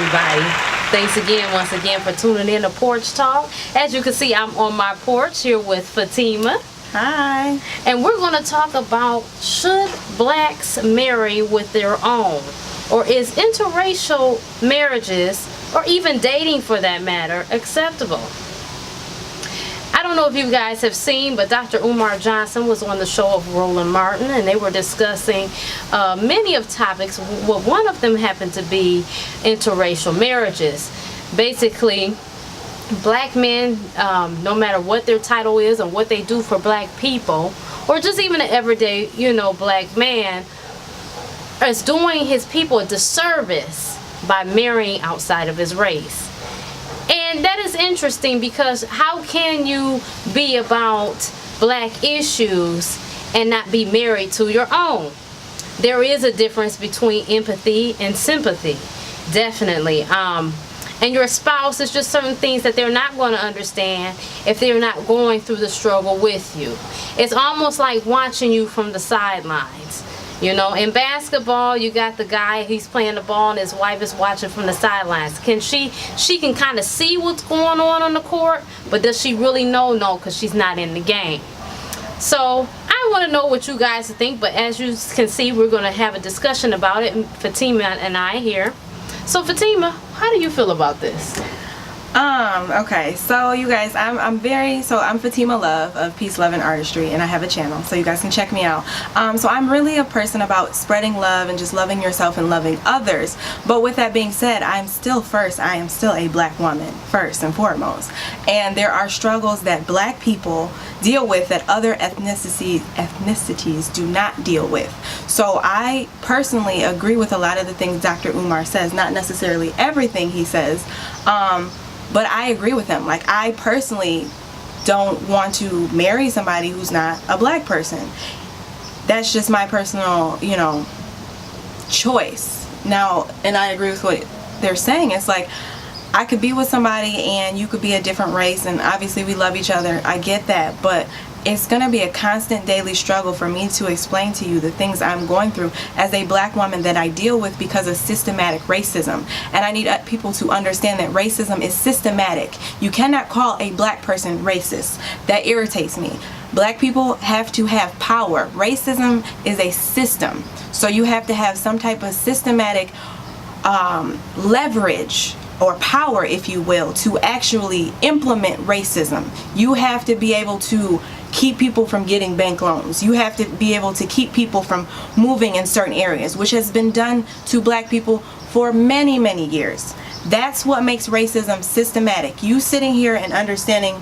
everybody. Thanks once again for tuning in to Porch Talk. As you can see, I'm on my porch here with Fatima. Hi. And we're going to talk about, should blacks marry with their own? Or is interracial marriages, or even dating for that matter, acceptable? I don't know if you guys have seen, but Dr. Umar Johnson was on the show of Roland Martin, and they were discussing many of topics. Well, one of them happened to be interracial marriages. Basically, black men, no matter what their title is and what they do for black people, or just even an everyday, black man, is doing his people a disservice by marrying outside of his race. And that is interesting, because how can you be about black issues and not be married to your own? There is a difference between empathy and sympathy, definitely. And your spouse is just certain things that they're not going to understand if they're not going through the struggle with you. It's almost like watching you from the sidelines. In basketball, you got the guy, he's playing the ball, and his wife is watching from the sidelines. She can kind of see what's going on the court, but does she really know? No, because she's not in the game. So I want to know what you guys think, but as you can see, we're going to have a discussion about it, Fatima and I here. So Fatima, how do you feel about this? Okay, so you guys, I'm Fatima Luv of Peace, Love, and Artistry, and I have a channel, so you guys can check me out. So I'm really a person about spreading love and just loving yourself and loving others. But with that being said, I am still a black woman, first and foremost. And there are struggles that black people deal with that other ethnicities do not deal with. So I personally agree with a lot of the things Dr. Umar says, not necessarily everything he says, but I agree with him. Like, I personally don't want to marry somebody who's not a black person. That's just my personal, choice. Now, and I agree with what they're saying. It's like, I could be with somebody and you could be a different race, and obviously we love each other. I get that, but it's going to be a constant daily struggle for me to explain to you the things I'm going through as a black woman that I deal with because of systematic racism. And I need people to understand that racism is systematic. You cannot call a black person racist. That irritates me. Black people have to have power. Racism is a system. So you have to have some type of systematic leverage or power, if you will, to actually implement racism. You have to be able to keep people from getting bank loans. You have to be able to keep people from moving in certain areas, which has been done to black people for many, many years. That's what makes racism systematic. You sitting here and understanding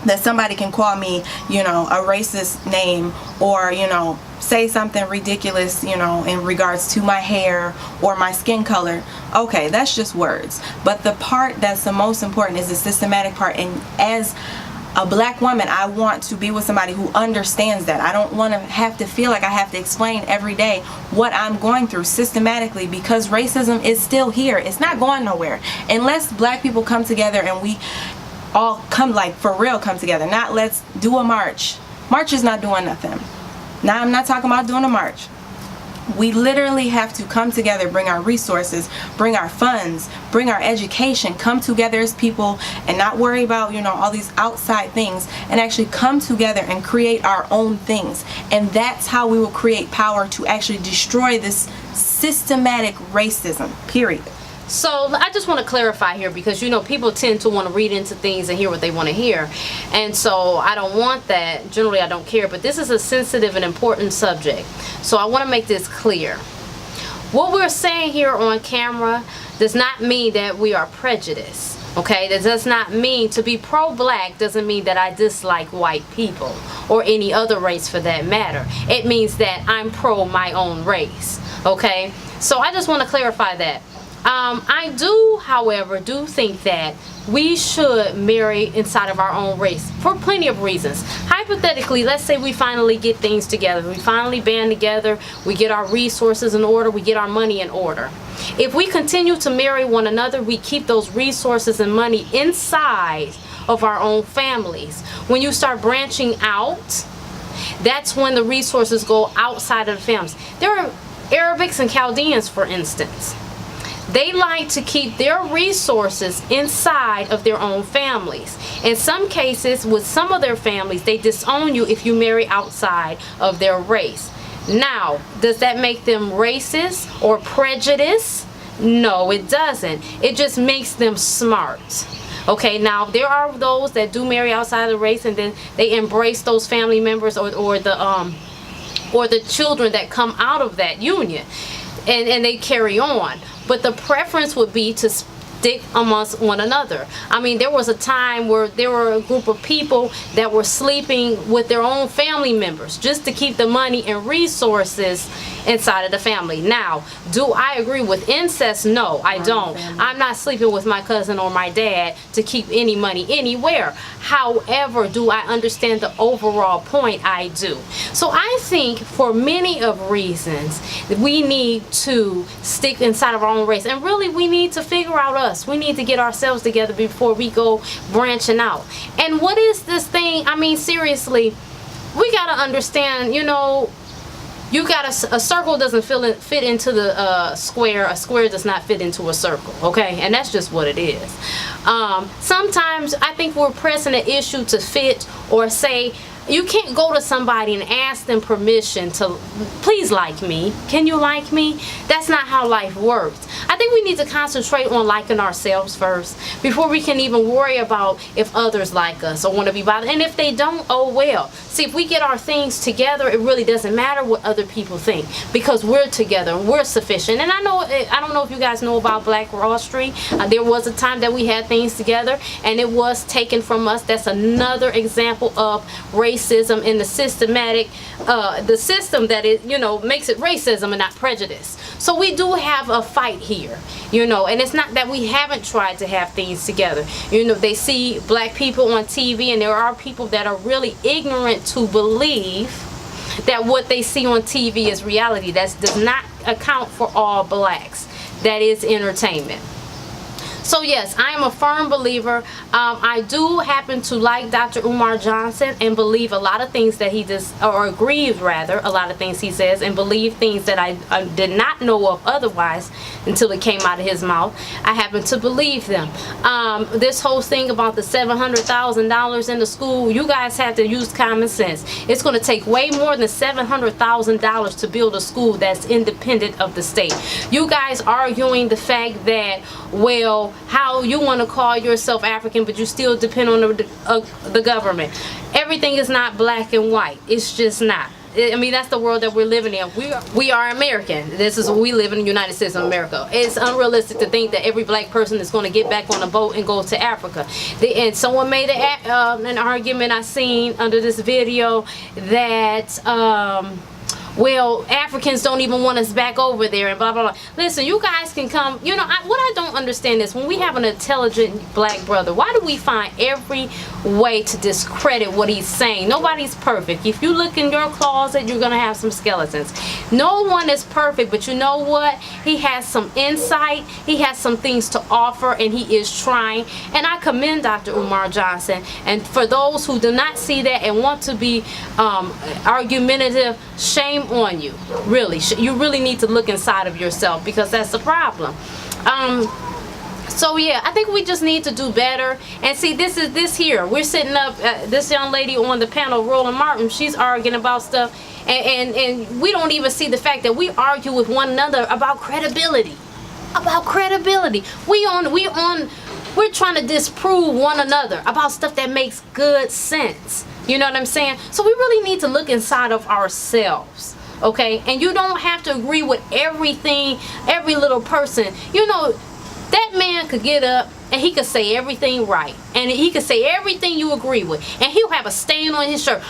that somebody can call me, a racist name, or, say something ridiculous, in regards to my hair or my skin color. Okay, that's just words. But the part that's the most important is the systematic part. And as a black woman, I want to be with somebody who understands that. I don't want to have to feel like I have to explain every day what I'm going through systematically, because racism is still here. It's not going nowhere unless black people come together and we all come, like, for real come together. Not let's do a march. March is not doing nothing. Now, I'm not talking about doing a march. We literally have to come together, bring our resources, bring our funds, bring our education, come together as people and not worry about, all these outside things, and actually come together and create our own things. And that's how we will create power to actually destroy this systematic racism, period. So I just want to clarify here, because people tend to want to read into things and hear what they want to hear, and so I don't want that. Generally, I don't care, but this is a sensitive and important subject, so I want to make this clear. What we're saying here on camera does not mean that we are prejudiced. Okay, that does not mean, to be pro-black doesn't mean that I dislike white people or any other race for that matter. It means that I'm pro my own race. Okay, so I just want to clarify that. I do, however, think that we should marry inside of our own race for plenty of reasons. Hypothetically, let's say we finally get things together. We finally band together. We get our resources in order. We get our money in order. If we continue to marry one another, we keep those resources and money inside of our own families. When you start branching out, that's when the resources go outside of the families. There are Arabics and Chaldeans, for instance. They like to keep their resources inside of their own families. In some cases, with some of their families, they disown you if you marry outside of their race. Now, does that make them racist or prejudiced? No, it doesn't. It just makes them smart. Okay, now there are those that do marry outside of the race, and then they embrace those family members or the children that come out of that union, and they carry on. But the preference would be to stick amongst one another. I mean, there was a time where there were a group of people that were sleeping with their own family members just to keep the money and resources inside of the family. Now, do I agree with incest? No, I don't. I'm not sleeping with my cousin or my dad to keep any money anywhere. However, do I understand the overall point? I do. So I think for many of reasons, we need to stick inside of our own race. And really, we need to figure out us. We need to get ourselves together before we go branching out. And what is this thing? I mean, seriously, we got to understand, you know, you got a circle doesn't fit into the square. A square does not fit into a circle. Okay, and that's just what it is. Sometimes I think we're pressing an issue to fit or say. You can't go to somebody and ask them permission to please like me. Can you like me? That's not how life works. I think we need to concentrate on liking ourselves first before we can even worry about if others like us or want to be bothered. And if they don't, oh well. See, if we get our things together, it really doesn't matter what other people think because we're together and we're sufficient. And I don't know if you guys know about Black Wall Street. There was a time that we had things together and it was taken from us. That's another example of racism in the systematic, the system that it, you know, makes it racism and not prejudice. So we do have a fight here, you know, and it's not that we haven't tried to have things together. You know, they see black people on TV and there are people that are really ignorant to believe that what they see on TV is reality. That does not account for all blacks. That is entertainment. So yes, I am a firm believer. I do happen to like Dr. Umar Johnson and believe a lot of things that he does, or agree rather, a lot of things he says, and believe things that I did not know of otherwise until it came out of his mouth. I happen to believe them. This whole thing about the $700,000 in the school, you guys have to use common sense. It's going to take way more than $700,000 to build a school that's independent of the state. You guys arguing the fact that, well, how you want to call yourself African but you still depend on the government. Everything is not black and white. It's just not. I mean, that's the world that we're living in. We are American. This is we live in the United States of America. It's unrealistic to think that every black person is going to get back on a boat and go to Africa. And someone made an argument I seen under this video that well, Africans don't even want us back over there and blah, blah, blah. Listen, you guys can come. You know, what I don't understand is when we have an intelligent black brother, why do we find every way to discredit what he's saying? Nobody's perfect. If you look in your closet, you're going to have some skeletons. No one is perfect, but you know what? He has some insight. He has some things to offer, and he is trying. And I commend Dr. Umar Johnson. And for those who do not see that and want to be argumentative, shame on you. Really, you really need to look inside of yourself, because that's the problem. So yeah, I think we just need to do better. And see, this here, we're sitting up, this young lady on the panel, Roland Martin, she's arguing about stuff, and we don't even see the fact that we argue with one another about credibility. We're trying to disprove one another about stuff that makes good sense. You know what I'm saying? So we really need to look inside of ourselves, okay? And you don't have to agree with everything, every little person. You know, that man could get up and he could say everything right. And he could say everything you agree with. And he'll have a stain on his shirt.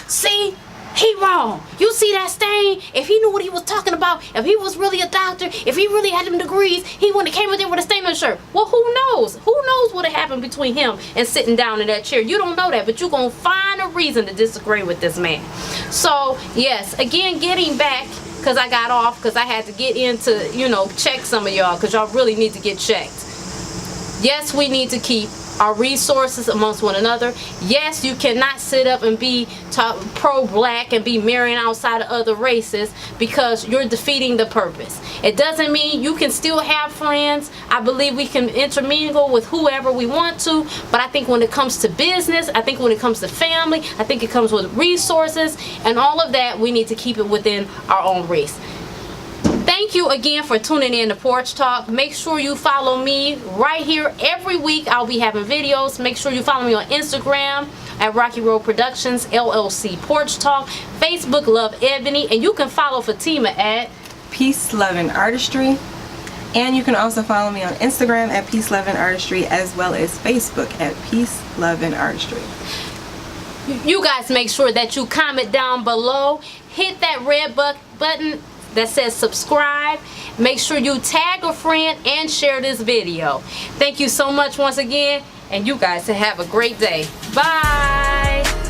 See? He wrong. You see that stain? If he knew what he was talking about, if he was really a doctor, if he really had them degrees, he wouldn't have came in there with a stain on his shirt. Well, who knows? Who knows what happened between him and sitting down in that chair? You don't know that, but you're going to find a reason to disagree with this man. So, yes, again, getting back, because I got off, because I had to get into, you know, check some of y'all, because y'all really need to get checked. Yes, we need to keep our resources amongst one another. Yes, you cannot sit up and be pro-black and be marrying outside of other races, because you're defeating the purpose. It doesn't mean you can still have friends. I believe we can intermingle with whoever we want to, but I think when it comes to business, I think when it comes to family, I think it comes with resources and all of that, we need to keep it within our own race. Thank you again for tuning in to Porch Talk. Make sure you follow me right here every week. I'll be having videos. Make sure you follow me on Instagram at Rocky Road Productions, LLC Porch Talk, Facebook Love Ebony, and you can follow Fatima at Peace, Love, and Artistry. And you can also follow me on Instagram at Peace, Love, and Artistry, as well as Facebook at Peace, Love, and Artistry. You guys make sure that you comment down below. Hit that red button that says subscribe. Make sure you tag a friend and share this video. Thank you so much once again, and you guys have a great day. Bye.